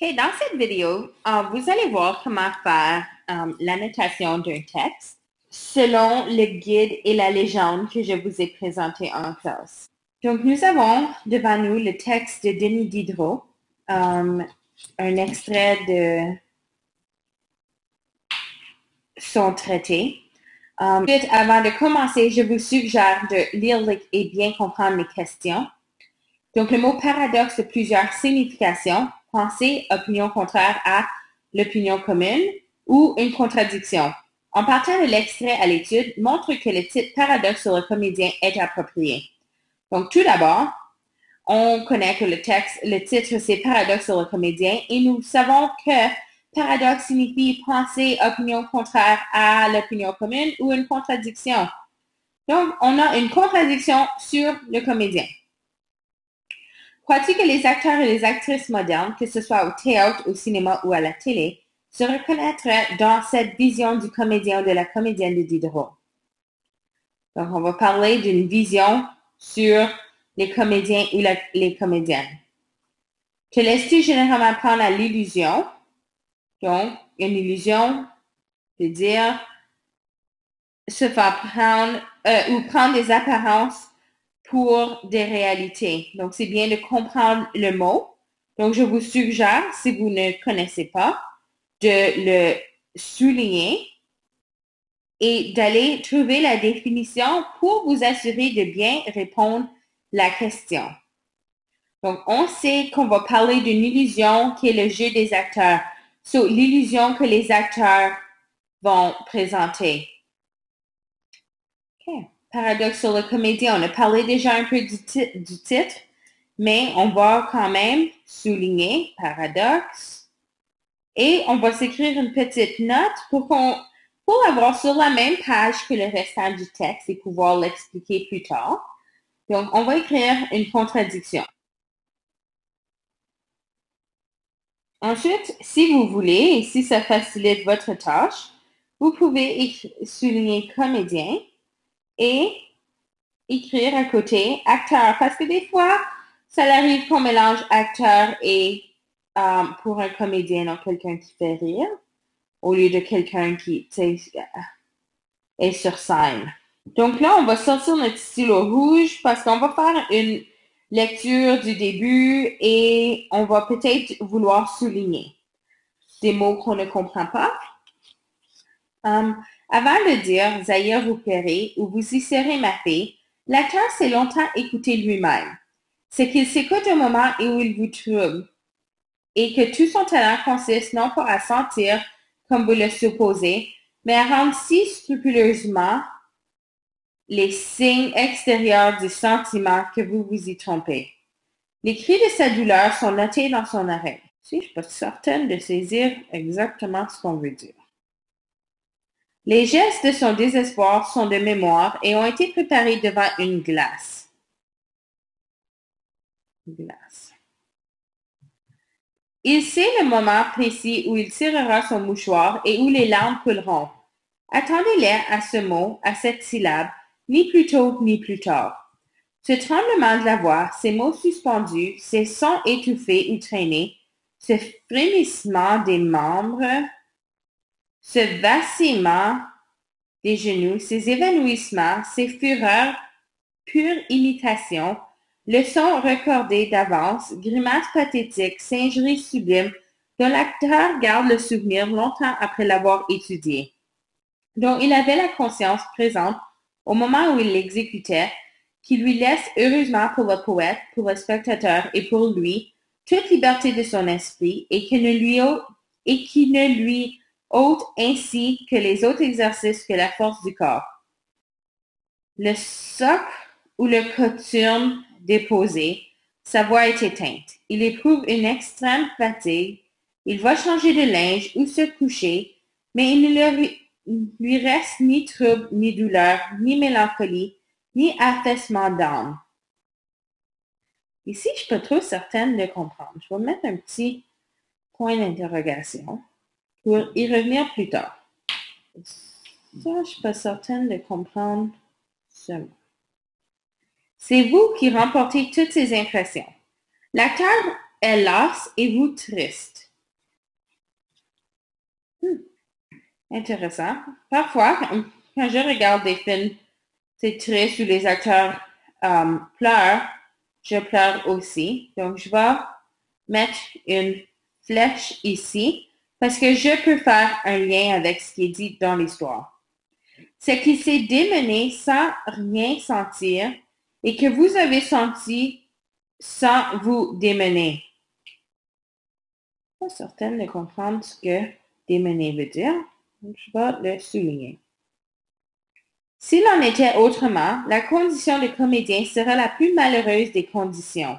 OK, dans cette vidéo, vous allez voir comment faire l'annotation d'un texte selon le guide et la légende que je vous ai présenté en classe. Donc, nous avons devant nous le texte de Denis Diderot, un extrait de son traité. Ensuite, avant de commencer, je vous suggère de lire et bien comprendre les questions. Donc, le mot paradoxe a plusieurs significations. Pensée, opinion contraire à l'opinion commune ou une contradiction. En partant de l'extrait à l'étude, montre que le titre paradoxe sur le comédien est approprié. Donc, tout d'abord, on connaît que le titre, c'est paradoxe sur le comédien et nous savons que paradoxe signifie pensée, opinion contraire à l'opinion commune ou une contradiction. Donc, on a une contradiction sur le comédien. Crois-tu que les acteurs et les actrices modernes, que ce soit au théâtre, au cinéma ou à la télé, se reconnaîtraient dans cette vision du comédien ou de la comédienne de Diderot? Donc, on va parler d'une vision sur les comédiens ou les comédiennes. Te laisses-tu généralement prendre à l'illusion? Donc, une illusion veut dire se faire prendre ou prendre des apparences pour des réalités. Donc, c'est bien de comprendre le mot. Donc, je vous suggère, si vous ne connaissez pas, de le souligner et d'aller trouver la définition pour vous assurer de bien répondre à la question. Donc, on sait qu'on va parler d'une illusion qui est le jeu des acteurs. So, l'illusion que les acteurs vont présenter. OK. Paradoxe sur le comédien. On a parlé déjà un peu du titre, mais on va quand même souligner paradoxe. Et on va s'écrire une petite note pour l'avoir sur la même page que le restant du texte et pouvoir l'expliquer plus tard. Donc, on va écrire une contradiction. Ensuite, si vous voulez et si ça facilite votre tâche, vous pouvez souligner comédien et écrire à côté acteur. Parce que des fois, ça arrive qu'on mélange acteur et pour un comédien, donc quelqu'un qui fait rire, au lieu de quelqu'un qui est sur scène. Donc là, on va sortir notre stylo rouge parce qu'on va faire une lecture du début et on va peut-être vouloir souligner des mots qu'on ne comprend pas. Avant de dire Zahir vous plairez ou vous y serez ma fille, l'acteur s'est longtemps écouté lui-même. C'est qu'il s'écoute au moment où il vous trouble et que tout son talent consiste non pas à sentir comme vous le supposez, mais à rendre si scrupuleusement les signes extérieurs du sentiment que vous vous y trompez. Les cris de sa douleur sont notés dans son oreille. Si je suis pas certaine de saisir exactement ce qu'on veut dire. Les gestes de son désespoir sont de mémoire et ont été préparés devant une glace. Il sait le moment précis où il tirera son mouchoir et où les larmes couleront. Attendez-les à ce mot, à cette syllabe, ni plus tôt ni plus tard. Ce tremblement de la voix, ces mots suspendus, ces sons étouffés ou traînés, ce frémissement des membres, ce vacillement des genoux, ces évanouissements, ces fureurs, pure imitation, leçons recordées d'avance, grimaces pathétiques, singeries sublimes, dont l'acteur garde le souvenir longtemps après l'avoir étudié, dont il avait la conscience présente au moment où il l'exécutait, qui lui laisse heureusement pour le poète, pour le spectateur et pour lui toute liberté de son esprit et qui ne lui ôte ainsi que les autres exercices que la force du corps. Le socle ou le cothurne déposé, sa voix est éteinte. Il éprouve une extrême fatigue. Il va changer de linge ou se coucher, mais il ne lui reste ni trouble, ni douleur, ni mélancolie, ni affaissement d'âme. Ici, je suis pas trop certaine de comprendre. Je vais mettre un petit point d'interrogation pour y revenir plus tard. Ça, je suis pas certaine de comprendre ce mot. C'est vous qui remportez toutes ces impressions. L'acteur est las et vous triste. Intéressant. Parfois, quand je regarde des films, c'est triste où les acteurs pleurent, je pleure aussi. Donc, je vais mettre une flèche ici parce que je peux faire un lien avec ce qui est dit dans l'histoire. C'est qu'il s'est démené sans rien sentir et que vous avez senti sans vous démener. Je suis pas certaine de comprendre ce que démener veut dire. Donc, je vais le souligner. S'il en était autrement, la condition de comédien serait la plus malheureuse des conditions.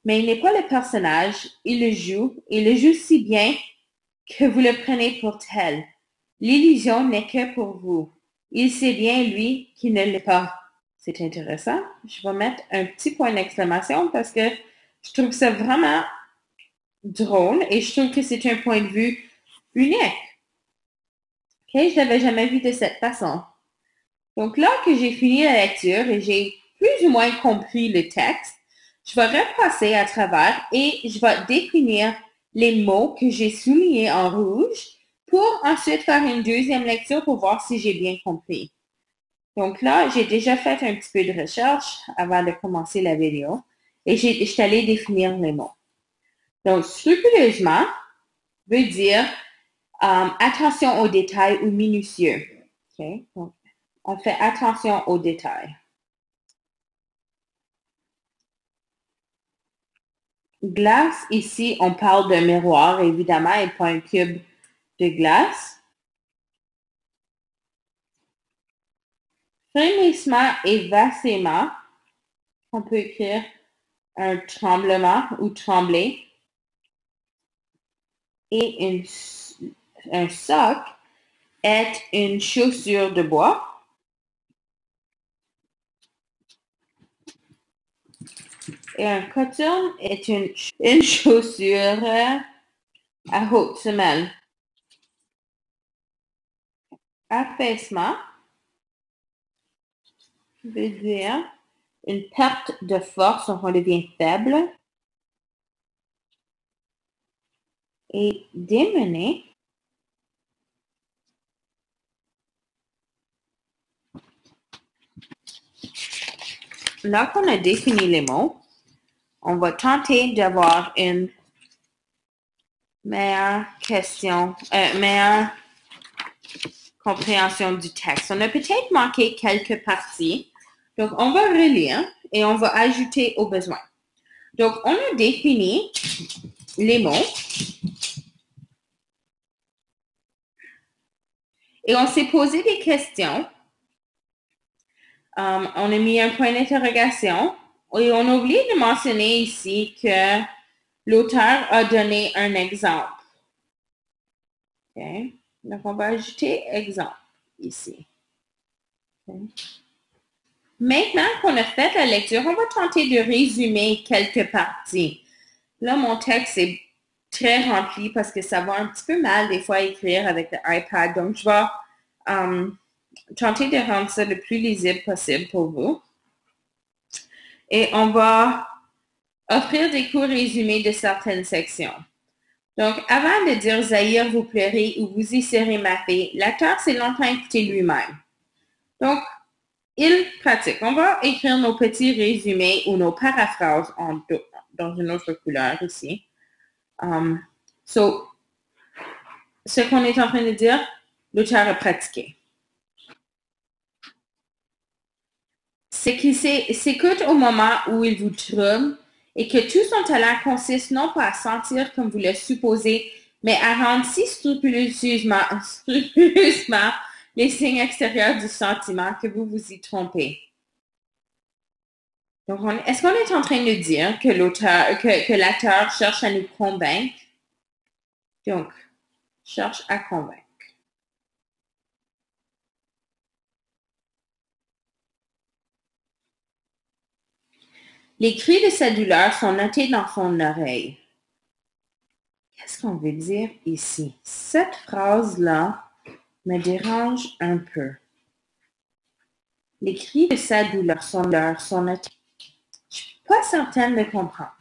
Mais il n'est pas le personnage, il le joue, et le joue si bien que vous le prenez pour tel. L'illusion n'est que pour vous. Il sait bien, lui, qu'il ne l'est pas. C'est intéressant. Je vais mettre un petit point d'exclamation parce que je trouve ça vraiment drôle et je trouve que c'est un point de vue unique. Okay? Je ne l'avais jamais vu de cette façon. Donc là que j'ai fini la lecture et j'ai plus ou moins compris le texte, je vais repasser à travers et je vais définir les mots que j'ai soulignés en rouge pour ensuite faire une deuxième lecture pour voir si j'ai bien compris. Donc là, j'ai déjà fait un petit peu de recherche avant de commencer la vidéo et je suis allée définir les mots. Donc, scrupuleusement veut dire attention aux détails ou minutieux. Okay? Donc, on fait attention aux détails. Glace, ici, on parle d'un miroir, évidemment, et pas un cube de glace. Frémissement et vacillement, on peut écrire un tremblement ou trembler. Et un soc est une chaussure de bois. Et un coton est une chaussure à haute semelle. Affaissement veut dire une perte de force, donc on devient faible. Et démener, là qu'on a défini les mots, on va tenter d'avoir une meilleure compréhension du texte. On a peut-être manqué quelques parties. Donc, on va relire et on va ajouter au besoin. Donc, on a défini les mots et on s'est posé des questions. On a mis un point d'interrogation et on a oublié de mentionner ici que l'auteur a donné un exemple. Okay. Donc, on va ajouter exemple ici. Okay. Maintenant qu'on a fait la lecture, on va tenter de résumer quelques parties. Là, mon texte est très rempli parce que ça va un petit peu mal des fois à écrire avec l'iPad. Donc, je vais tenter de rendre ça le plus lisible possible pour vous. Et on va offrir des cours résumés de certaines sections. Donc, avant de dire Zahir, vous pleurez ou vous y serez ma fille, l'acteur s'est longtemps écouté lui-même. Donc, il pratique. On va écrire nos petits résumés ou nos paraphrases dans une autre couleur ici. Ce qu'on est en train de dire, l'auteur a pratiqué. C'est qu'il s'écoute au moment où il vous trouble et que tout son talent consiste non pas à sentir comme vous le supposez, mais à rendre si scrupuleusement les signes extérieurs du sentiment que vous vous y trompez. Donc, est-ce qu'on est en train de dire que l'acteur cherche à nous convaincre? Donc, cherche à convaincre. Les cris de sa douleur sont notés dans son oreille. Qu'est-ce qu'on veut dire ici? Cette phrase-là me dérange un peu. Les cris de sa douleur sont notés. Je ne suis pas certaine de comprendre.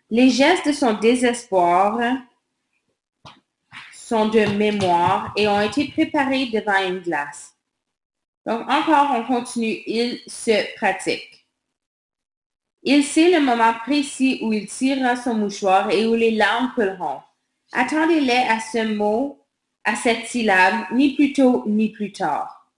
Les gestes de son désespoir sont de mémoire et ont été préparés devant une glace. Donc, encore, on continue. Il se pratique. Il sait le moment précis où il tirera son mouchoir et où les larmes couleront. Attendez-les à ce mot, à cette syllabe, ni plus tôt ni plus tard.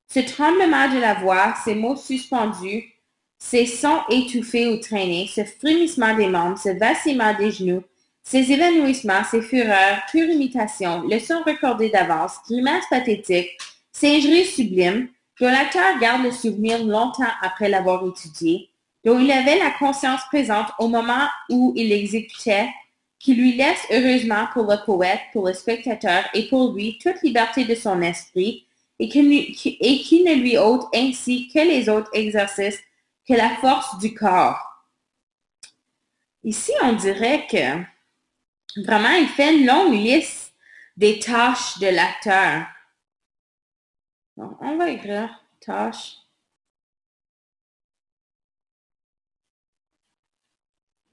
Ce tremblement de la voix, ces mots suspendus, ces sons étouffés ou traînés, ce frémissement des membres, ce vacillement des genoux, ces évanouissements, ces fureurs, pure imitation, leçons recordées d'avance, grimaces pathétiques, singeries sublimes, dont l'acteur garde le souvenir longtemps après l'avoir étudié, dont il avait la conscience présente au moment où il l'exécutait, qui lui laisse heureusement pour le poète, pour le spectateur et pour lui toute liberté de son esprit, et qui ne lui ôte ainsi que les autres exercices que la force du corps. Ici, on dirait que vraiment, il fait une longue liste des tâches de l'acteur. Donc, on va écrire tâches.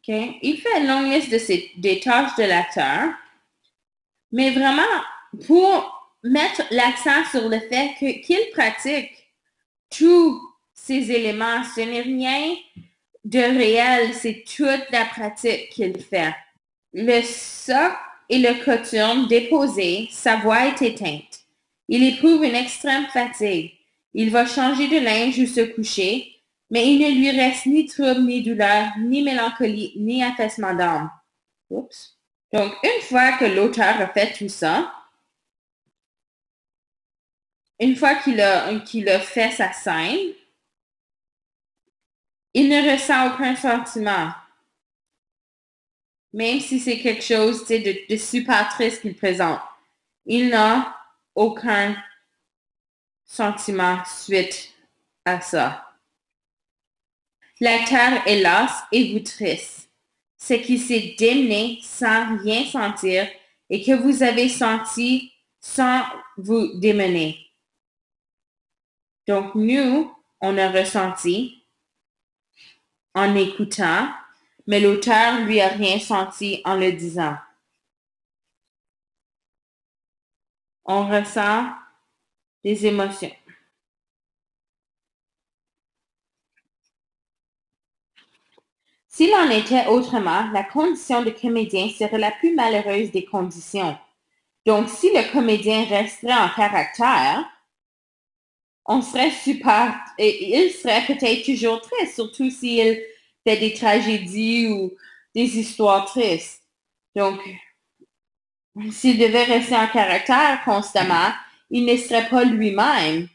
OK. Il fait une longue liste des tâches de l'acteur, mais vraiment pour mettre l'accent sur le fait qu'il pratique tous ces éléments. Ce n'est rien de réel, c'est toute la pratique qu'il fait. Le soc et le cothurne déposés, sa voix est éteinte. Il éprouve une extrême fatigue. Il va changer de linge ou se coucher, mais il ne lui reste ni trouble, ni douleur, ni mélancolie, ni affaissement d'âme. Oups. Donc, une fois que l'auteur a fait tout ça, une fois qu'il a fait sa scène, il ne ressent aucun sentiment. Même si c'est quelque chose de super triste qu'il présente. Il n'a aucun sentiment suite à ça. L'acteur est las et vous triste. C'est qu'il s'est démené sans rien sentir et que vous avez senti sans vous démener. Donc, nous, on a ressenti en écoutant, mais l'auteur, lui, a rien senti en le disant. On ressent des émotions. S'il en était autrement, la condition de comédien serait la plus malheureuse des conditions. Donc, si le comédien resterait en caractère, on serait super, et il serait peut-être toujours triste, surtout s'il fait des tragédies ou des histoires tristes. Donc, s'il devait rester en caractère constamment, il ne serait pas lui-même.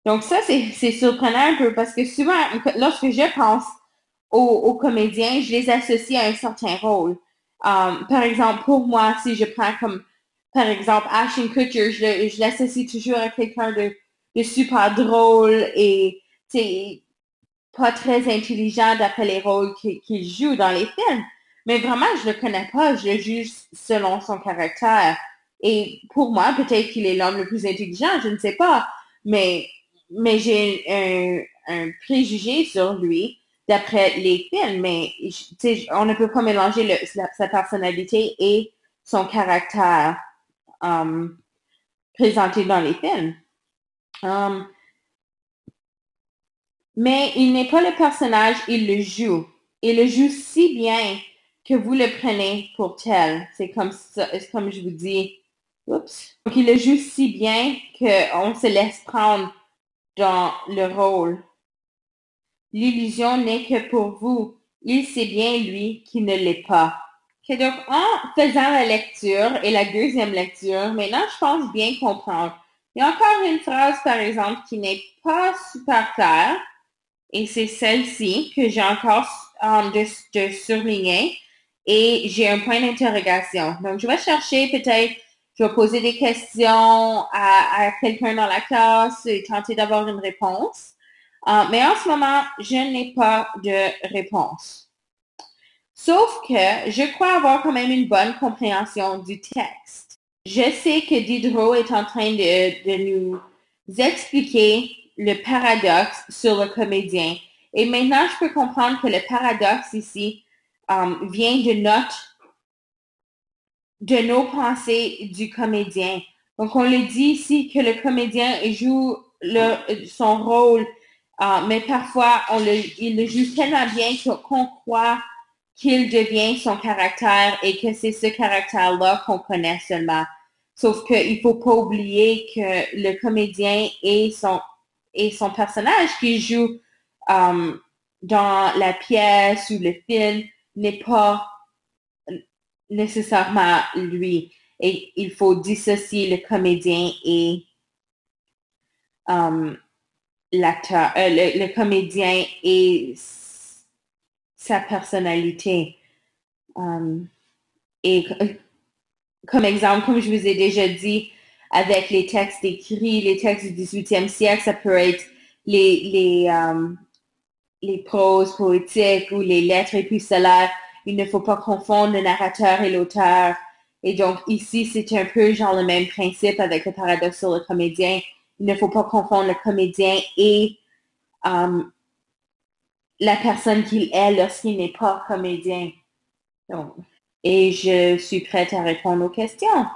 Donc ça, c'est surprenant un peu parce que souvent, lorsque je pense aux comédiens, je les associe à un certain rôle. Par exemple, pour moi, si je prends comme, par exemple, Ashton Kutcher, je l'associe toujours à quelqu'un de super drôle et pas très intelligent d'après les rôles qu'il joue dans les films. Mais vraiment, je le connais pas, je le juge selon son caractère. Et pour moi, peut-être qu'il est l'homme le plus intelligent, je ne sais pas. Mais j'ai un préjugé sur lui d'après les films. Mais on ne peut pas mélanger sa personnalité et son caractère présenté dans les films. Mais il n'est pas le personnage, il le joue. Il le joue si bien que vous le prenez pour tel. C'est comme ça, c'est comme je vous dis. Oups. Donc, il le joue si bien qu'on se laisse prendre dans le rôle. L'illusion n'est que pour vous. Il sait bien, lui, qui ne l'est pas. Okay, donc, en faisant la lecture et la deuxième lecture, maintenant, je pense bien comprendre. Il y a encore une phrase, par exemple, qui n'est pas super claire. Et c'est celle-ci que j'ai encore de surligner et j'ai un point d'interrogation. Donc, je vais chercher peut-être, je vais poser des questions à quelqu'un dans la classe et tenter d'avoir une réponse. Mais en ce moment, je n'ai pas de réponse. Sauf que je crois avoir quand même une bonne compréhension du texte. Je sais que Diderot est en train de nous expliquer le paradoxe sur le comédien. Et maintenant, je peux comprendre que le paradoxe ici vient de notre de nos pensées du comédien. Donc, on le dit ici que le comédien joue son rôle, mais parfois il le joue tellement bien qu'on croit qu'il devient son caractère et que c'est ce caractère-là qu'on connaît seulement. Sauf qu'il ne faut pas oublier que le comédien et son personnage qu'il joue euh, dans la pièce ou le film n'est pas nécessairement lui. Et il faut dissocier le comédien et um, l'acteur, le comédien et sa personnalité. Um, et comme exemple, comme je vous ai déjà dit, avec les textes écrits, les textes du 18e siècle, ça peut être les proses poétiques ou les lettres épistolaires. Il ne faut pas confondre le narrateur et l'auteur. Et donc ici, c'est un peu genre le même principe avec le paradoxe sur le comédien. Il ne faut pas confondre le comédien et la personne qu'il est lorsqu'il n'est pas comédien. Donc, et je suis prête à répondre aux questions.